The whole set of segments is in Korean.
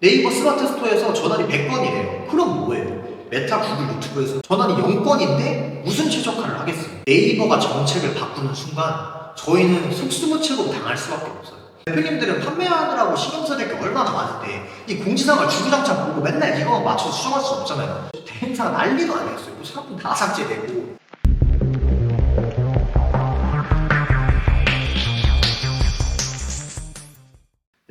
네이버 스마트 스토어에서 전환이 100건이래요. 그럼 뭐예요? 메타, 구글, 유튜브에서 전환이 0건인데 무슨 최적화를 하겠어요? 네이버가 정책을 바꾸는 순간 저희는 속수무책으로 당할 수밖에 없어요. 대표님들은 판매하느라고 신경 써야 될 게 얼마나 많은데 이 공지사항을 주구장창 보고 맨날 이거만 맞춰서 수정할 수 없잖아요. 대행사가 난리도 아니었어요. 뭐 상품 다 삭제되고.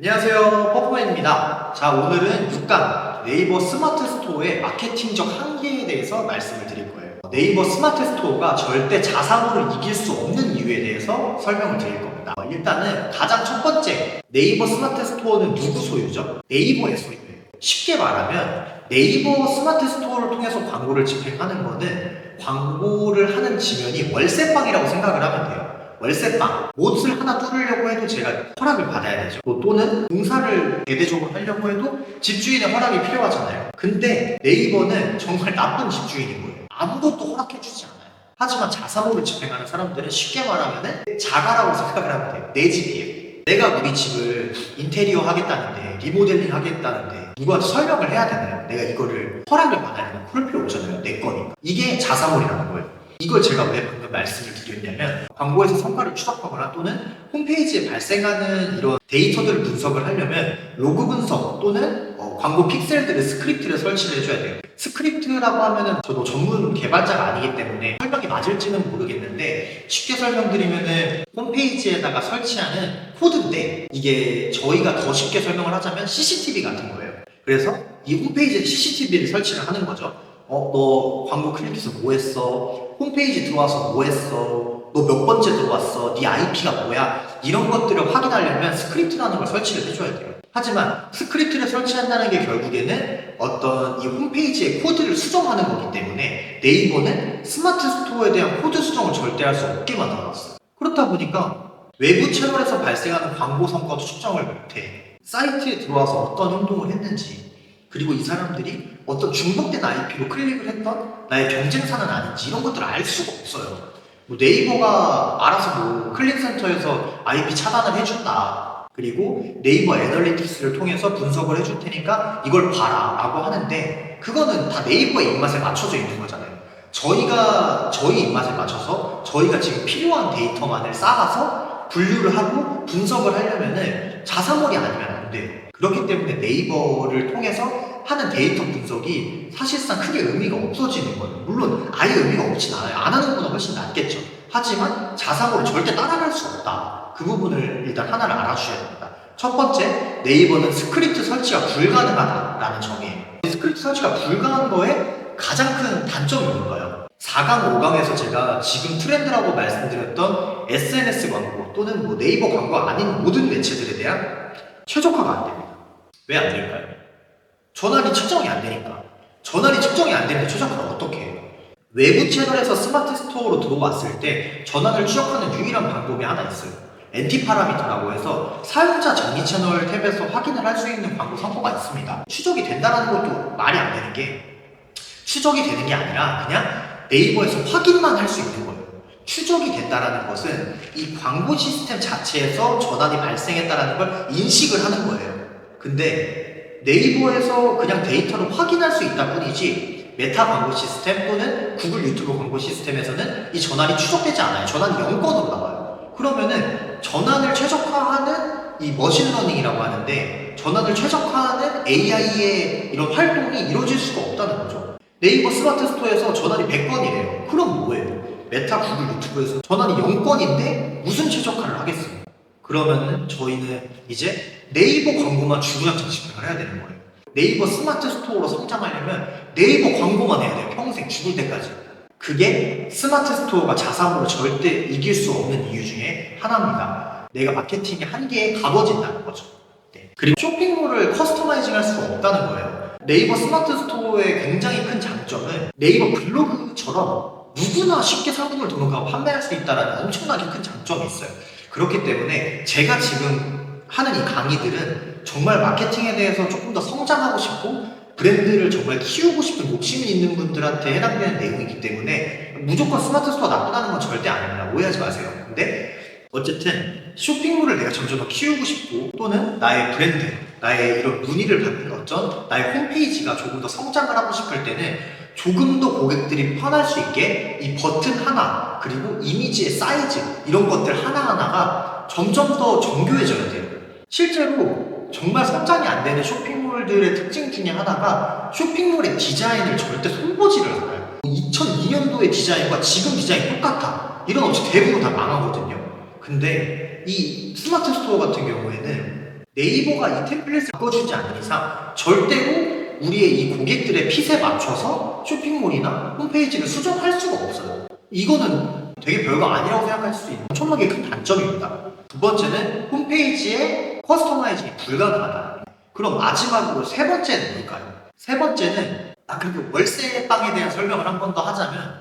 안녕하세요, 퍼프맨입니다. 자, 오늘은 6강 네이버 스마트 스토어의 마케팅적 한계에 대해서 말씀을 드릴 거예요. 네이버 스마트 스토어가 절대 자사몰을 이길 수 없는 이유에 대해서 설명을 드릴 겁니다. 일단은 가장 첫 번째, 네이버 스마트 스토어는 누구 소유죠? 네이버의 소유예요. 쉽게 말하면 네이버 스마트 스토어를 통해서 광고를 집행하는 거는 광고를 하는 지면이 월세방이라고 생각을 하면 돼요. 월세방, 못을 하나 뚫으려고 해도 제가 허락을 받아야 되죠. 또는 공사를 대대적으로 하려고 해도 집주인의 허락이 필요하잖아요. 근데 네이버는 정말 나쁜 집주인인 거예요. 아무것도 허락해주지 않아요. 하지만 자사몰을 집행하는 사람들은 쉽게 말하면 자가라고 생각을 하면 돼요. 내 집이에요. 내가 우리 집을 인테리어 하겠다는데, 리모델링 하겠다는데 누구한테 설명을 해야 되나요? 내가 이거를 허락을 받아야 되나? 그럴 필요 없잖아요. 내 거니까. 이게 자사몰이라는 거예요. 이걸 제가 왜 방금 말씀을 드렸냐면, 광고에서 성과를 추적하거나 또는 홈페이지에 발생하는 이런 데이터들을 분석을 하려면 로그 분석 또는 광고 픽셀들의 스크립트를 설치를 해줘야 돼요. 스크립트라고 하면은 저도 전문 개발자가 아니기 때문에 설명이 맞을지는 모르겠는데, 쉽게 설명드리면은 홈페이지에다가 설치하는 코드인데, 이게 저희가 더 쉽게 설명을 하자면 CCTV 같은 거예요. 그래서 이 홈페이지에 CCTV를 설치를 하는 거죠. 너 광고 클릭해서 뭐 했어? 홈페이지 들어와서 뭐 했어? 너 몇 번째 들어왔어? 네 IP가 뭐야? 이런 것들을 확인하려면 스크립트라는 걸 설치를 해줘야 돼요. 하지만 스크립트를 설치한다는 게 결국에는 어떤 이 홈페이지의 코드를 수정하는 거기 때문에 네이버는 스마트 스토어에 대한 코드 수정을 절대 할 수 없게 만들어놨어요. 그렇다 보니까 외부 채널에서 발생하는 광고 성과도 측정을 못해. 사이트에 들어와서 어떤 행동을 했는지, 그리고 이 사람들이 어떤 중복된 IP로 클릭을 했던 나의 경쟁사는 아닌지 이런 것들을 알 수가 없어요. 뭐 네이버가 알아서 뭐 클릭센터에서 IP 차단을 해준다, 그리고 네이버 애널리틱스를 통해서 분석을 해줄 테니까 이걸 봐라 라고 하는데, 그거는 다 네이버의 입맛에 맞춰져 있는 거잖아요. 저희가 저희 입맛에 맞춰서 저희가 지금 필요한 데이터만을 쌓아서 분류를 하고 분석을 하려면은 자사몰이 아니면 안 돼요. 그렇기 때문에 네이버를 통해서 하는 데이터 분석이 사실상 크게 의미가 없어지는 거예요. 물론 아예 의미가 없진 않아요. 안 하는 것보다 훨씬 낫겠죠. 하지만 자사몰을 절대 따라갈 수 없다. 그 부분을 일단 하나를 알아주셔야 됩니다. 첫 번째, 네이버는 스크립트 설치가 불가능하다라는 점이에요. 스크립트 설치가 불가능한 거에 가장 큰 단점이 뭘까요? 4강, 5강에서 제가 지금 트렌드라고 말씀드렸던 SNS 광고 또는 뭐 네이버 광고 아닌 모든 매체들에 대한 최적화가 안 됩니다. 왜 안 될까요? 전환이 측정이 안 되니까. 전환이 측정이 안 되는데 최적화를 어떻게 해요? 외부 채널에서 스마트 스토어로 들어왔을 때 전환을 추적하는 유일한 방법이 하나 있어요. 엔티 파라미터라고 해서 사용자 정의 채널 탭에서 확인을 할 수 있는 광고 성과가 있습니다. 추적이 된다는 것도 말이 안 되는 게, 추적이 되는 게 아니라 그냥 네이버에서 확인만 할 수 있는 거예요. 추적이 된다는 것은 이 광고 시스템 자체에서 전환이 발생했다는 걸 인식을 하는 거예요. 근데 네이버에서 그냥 데이터를 확인할 수 있다 뿐이지 메타 광고 시스템 또는 구글 유튜브 광고 시스템에서는 이 전환이 추적되지 않아요. 전환이 0건으로 나와요. 그러면은 전환을 최적화하는 이 머신러닝이라고 하는데, 전환을 최적화하는 AI의 이런 활동이 이루어질 수가 없다는 거죠. 네이버 스마트 스토어에서 전환이 100건이래요. 그럼 뭐예요? 메타, 구글, 유튜브에서 전환이 0건인데 무슨 최적화를 하겠어요? 그러면은 저희는 이제 네이버 광고만 주구장창 집행을 해야 되는 거예요. 네이버 스마트 스토어로 성장하려면 네이버 광고만 해야 돼요. 평생 죽을 때까지. 그게 스마트 스토어가 자사몰을 절대 이길 수 없는 이유 중에 하나입니다. 내가 마케팅의 한계에 가둬진다는 거죠. 네. 그리고 쇼핑몰을 커스터마이징 할 수가 없다는 거예요. 네이버 스마트 스토어의 굉장히 큰 장점은 네이버 블로그처럼 누구나 쉽게 상품을 등록하고 판매할 수 있다는 엄청나게 큰 장점이 있어요. 그렇기 때문에 제가 지금 하는 이 강의들은 정말 마케팅에 대해서 조금 더 성장하고 싶고 브랜드를 정말 키우고 싶은 욕심이 있는 분들한테 해당되는 내용이기 때문에 무조건 스마트 스토어 나쁘다는 건 절대 아닙니다. 오해하지 마세요. 근데 어쨌든 쇼핑몰을 내가 점점 더 키우고 싶고 또는 나의 브랜드, 나의 이런 문의를 받는 어쩐 나의 홈페이지가 조금 더 성장을 하고 싶을 때는 조금 더 고객들이 편할 수 있게 이 버튼 하나 그리고 이미지의 사이즈 이런 것들 하나하나가 점점 더 정교해져야 돼요. 실제로 정말 성장이 안 되는 쇼핑몰들의 특징 중에 하나가 쇼핑몰의 디자인을 절대 손보지를 않아요. 2002년도의 디자인과 지금 디자인이 똑같아. 이런 업체 대부분 다 망하거든요. 근데 이 스마트 스토어 같은 경우에는 네이버가 이 템플릿을 바꿔주지 않는 이상 절대로 우리의 이 고객들의 핏에 맞춰서 쇼핑몰이나 홈페이지를 수정할 수가 없어요. 이거는 되게 별거 아니라고 생각할 수 있는 엄청나게 큰 단점입니다. 두 번째는 홈페이지에 커스터마이징이 불가능하다. 그럼 마지막으로 세 번째는 뭘까요? 세 번째는 그리고 월세방에 대한 설명을 한 번 더 하자면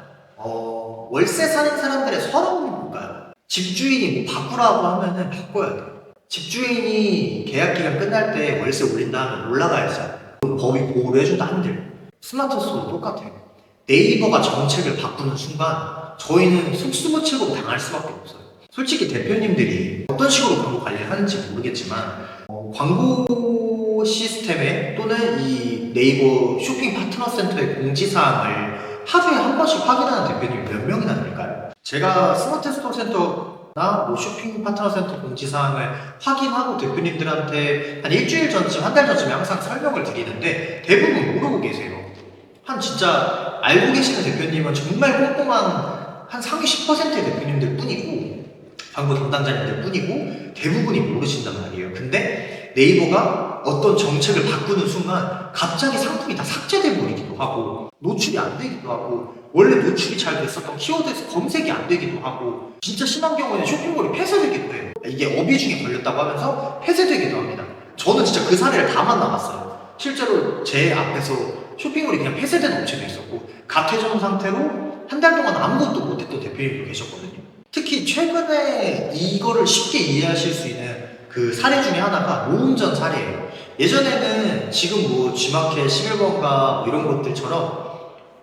월세 사는 사람들의 서러움이 뭘까요? 집주인이 뭐 바꾸라고 하면은 바꿔야 돼요. 집주인이 계약기간 끝날 때 월세 올린다 하면 올라가야죠. 법이 보호를 해준다 한들 스마트 스토어도 똑같아요. 네이버가 정책을 바꾸는 순간 저희는 속수무책으로 당할 수밖에 없어요. 솔직히 대표님들이 어떤 식으로 광고 관리를 하는지 모르겠지만 광고 시스템에 또는 이 네이버 쇼핑 파트너 센터의 공지사항을 하루에 한 번씩 확인하는 대표님이 몇 명이나 될까요? 제가 스마트 스토어 센터나 뭐 쇼핑 파트너 센터 공지사항을 확인하고 대표님들한테 한 일주일 전쯤, 한 달 전쯤에 항상 설명을 드리는데 대부분 모르고 계세요. 한 진짜 알고 계시는 대표님은 정말 꼼꼼한 한 상위 10%의 대표님들 뿐이고 광고 담당자님들 뿐이고 대부분이 모르신단 말이에요. 근데 네이버가 어떤 정책을 바꾸는 순간 갑자기 상품이 다 삭제돼 버리기도 하고 노출이 안 되기도 하고 원래 노출이 잘 됐었던 키워드에서 검색이 안 되기도 하고 진짜 심한 경우에는 쇼핑몰이 폐쇄되기도 해요. 이게 어비중에 걸렸다고 하면서 폐쇄되기도 합니다. 저는 진짜 그 사례를 다 만나봤어요. 실제로 제 앞에서 쇼핑몰이 그냥 폐쇄된 업체도 있었고 가퇴전 상태로 한 달 동안 아무것도 못했던 대표님도 계셨거든요. 특히 최근에 이거를 쉽게 이해하실 수 있는 그 사례 중에 하나가 모음전 사례예요. 예전에는 지금 뭐 G마켓, 11번가 이런 것들처럼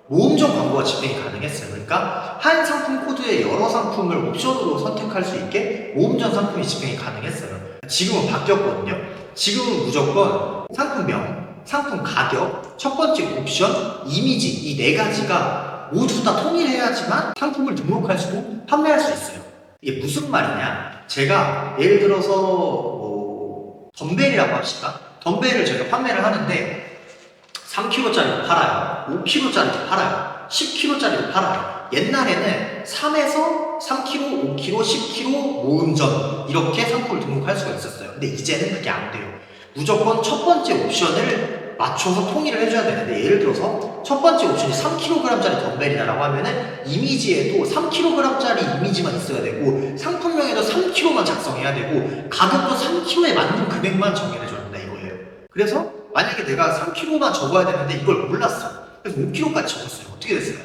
모음전 광고가 집행이 가능했어요. 그러니까 한 상품 코드에 여러 상품을 옵션으로 선택할 수 있게 모음전 상품이 집행이 가능했어요. 지금은 바뀌었거든요. 지금은 무조건 상품명, 상품 가격, 첫 번째 옵션, 이미지 이 네 가지가 모두 다 통일해야지만 상품을 등록할 수도 판매할 수 있어요. 이게 무슨 말이냐? 제가 예를 들어서 뭐 덤벨이라고 합시다. 덤벨을 제가 판매를 하는데 3kg짜리도 팔아요. 5kg짜리도 팔아요. 10kg짜리도 팔아요. 옛날에는 3에서 3kg, 5kg, 10kg 모음전 이렇게 상품을 등록할 수가 있었어요. 근데 이제는 그게 안 돼요. 무조건 첫 번째 옵션을 맞춰서 통일을 해줘야 되는데 예를 들어서 첫 번째 옵션이 3kg짜리 덤벨이다라고 하면은 이미지에도 3kg짜리 이미지만 있어야 되고 상품명에도 3kg만 작성해야 되고 가격도 3kg에 맞는 금액만 정해줘야 된다 이거예요. 그래서 만약에 내가 3kg만 적어야 되는데 이걸 몰랐어. 그래서 5kg까지 적었어요. 어떻게 됐어요?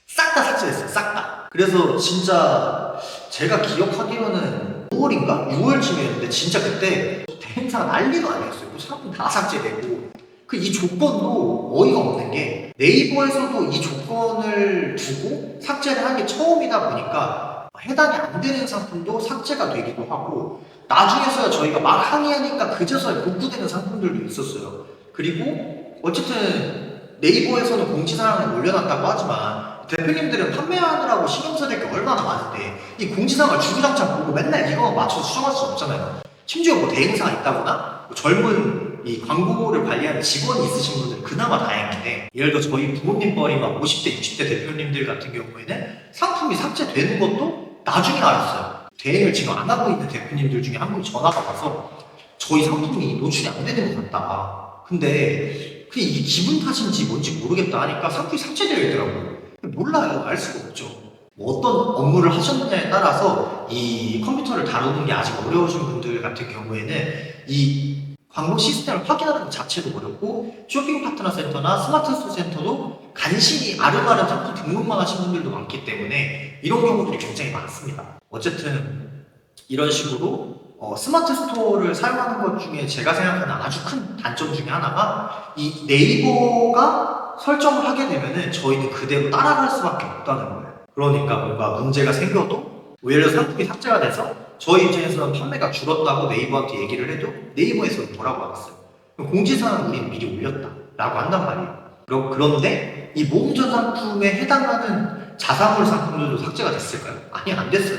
싹 다 삭제됐어요. 싹 다. 그래서 진짜 제가 기억하기로는 5월인가? 6월쯤이었는데 진짜 그때 대행사가 난리도 아니었어요. 상품 다 삭제되고 이 조건도 어이가 없는 게 네이버에서도 이 조건을 두고 삭제를 한 게 처음이다 보니까 해당이 안 되는 상품도 삭제가 되기도 하고 나중에서야 저희가 막 항의하니까 그제서야 복구되는 상품들도 있었어요. 그리고 어쨌든 네이버에서는 공지사항을 올려놨다고 하지만 대표님들은 판매하느라고 신경 써야 될 게 얼마나 많은데 이 공지사항을 주구장창 보고 맨날 이거만 맞춰서 수정할 수 없잖아요. 심지어 뭐 대행사가 있다거나 뭐 젊은 이 광고를 관리하는 직원이 있으신 분들은 그나마 다행인데 예를 들어 저희 부모님 뻘이막 50대, 60대 대표님들 같은 경우에는 상품이 삭제되는 것도 나중에 알았어요. 대행을 지금 안 하고 있는 대표님들 중에 한 분이 전화가 와서 저희 상품이 노출이 안 되는 것 같다. 근데 그게 이게 기분 탓인지 뭔지 모르겠다 하니까 상품이 삭제되어 있더라고요. 몰라요. 알 수가 없죠. 뭐 어떤 업무를 하셨느냐에 따라서 이 컴퓨터를 다루는 게 아직 어려우신 분들 같은 경우에는 이 광고 시스템을 확인하는 것 자체도 어렵고 쇼핑 파트너 센터나 스마트 스토어 센터도 간신히 아름아름 상품 등록만 하신 분들도 많기 때문에 이런 경우들이 굉장히 많습니다. 어쨌든 이런 식으로 스마트 스토어를 사용하는 것 중에 제가 생각하는 아주 큰 단점 중에 하나가 이 네이버가 설정을 하게 되면은 저희는 그대로 따라갈 수밖에 없다는 거예요. 그러니까 뭔가 문제가 생겨도 오히려 상품이 삭제가 돼서 저희 입장에서는 판매가 줄었다고 네이버한테 얘기를 해도 네이버에서는 뭐라고 하겠어요? 공지사항 우리는 미리 올렸다 라고 한단 말이에요. 그런데 이 모음전 상품에 해당하는 자사몰 상품들도 삭제가 됐을까요? 아니, 안 됐어요.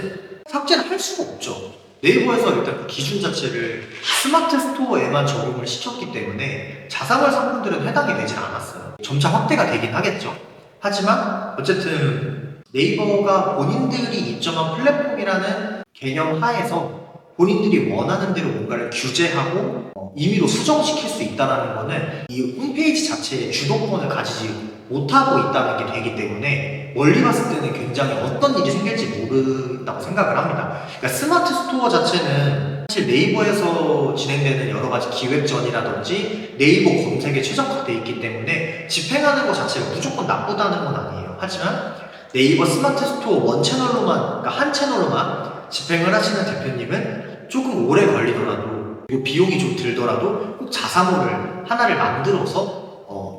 삭제를 할 수가 없죠. 네이버에서 일단 그 기준 자체를 스마트 스토어에만 적용을 시켰기 때문에 자사몰 상품들은 해당이 되질 않았어요. 점차 확대가 되긴 하겠죠. 하지만 어쨌든 네이버가 본인들이 입점한 플랫폼이라는 개념 하에서 본인들이 원하는 대로 뭔가를 규제하고 임의로 수정시킬 수 있다는 거는 이 홈페이지 자체의 주도권을 가지지 못하고 있다는 게 되기 때문에 멀리 봤을 때는 굉장히 어떤 일이 생길지 모른다고 생각을 합니다. 그러니까 스마트 스토어 자체는 사실 네이버에서 진행되는 여러 가지 기획전이라든지 네이버 검색에 최적화되어 있기 때문에 집행하는 것 자체가 무조건 나쁘다는 건 아니에요. 하지만 네이버 스마트 스토어 원 채널로만, 그러니까 한 채널로만 집행을 하시는 대표님은 조금 오래 걸리더라도, 그리고 비용이 좀 들더라도 꼭 자사몰을 하나를 만들어서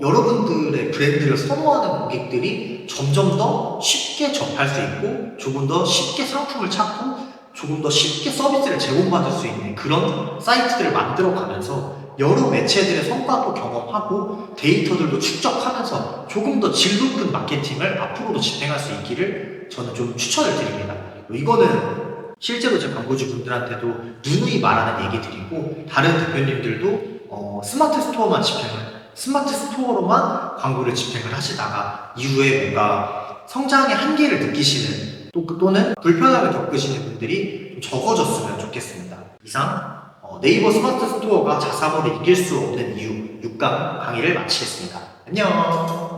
여러분들의 브랜드를 선호하는 고객들이 점점 더 쉽게 접할 수 있고 조금 더 쉽게 상품을 찾고 조금 더 쉽게 서비스를 제공받을 수 있는 그런 사이트들을 만들어가면서 여러 매체들의 성과도 경험하고 데이터들도 축적하면서 조금 더 질 높은 마케팅을 앞으로도 집행할 수 있기를 저는 좀 추천을 드립니다. 이거는 실제로 제 광고주분들한테도 누누이 말하는 얘기들이고, 다른 대표님들도 스마트 스토어만 스마트 스토어로만 광고를 집행을 하시다가 이후에 뭔가 성장의 한계를 느끼시는 또는 불편함을 겪으시는 분들이 좀 적어졌으면 좋겠습니다. 이상 네이버 스마트 스토어가 자사몰을 이길 수 없는 이유 6강 강의를 마치겠습니다. 안녕.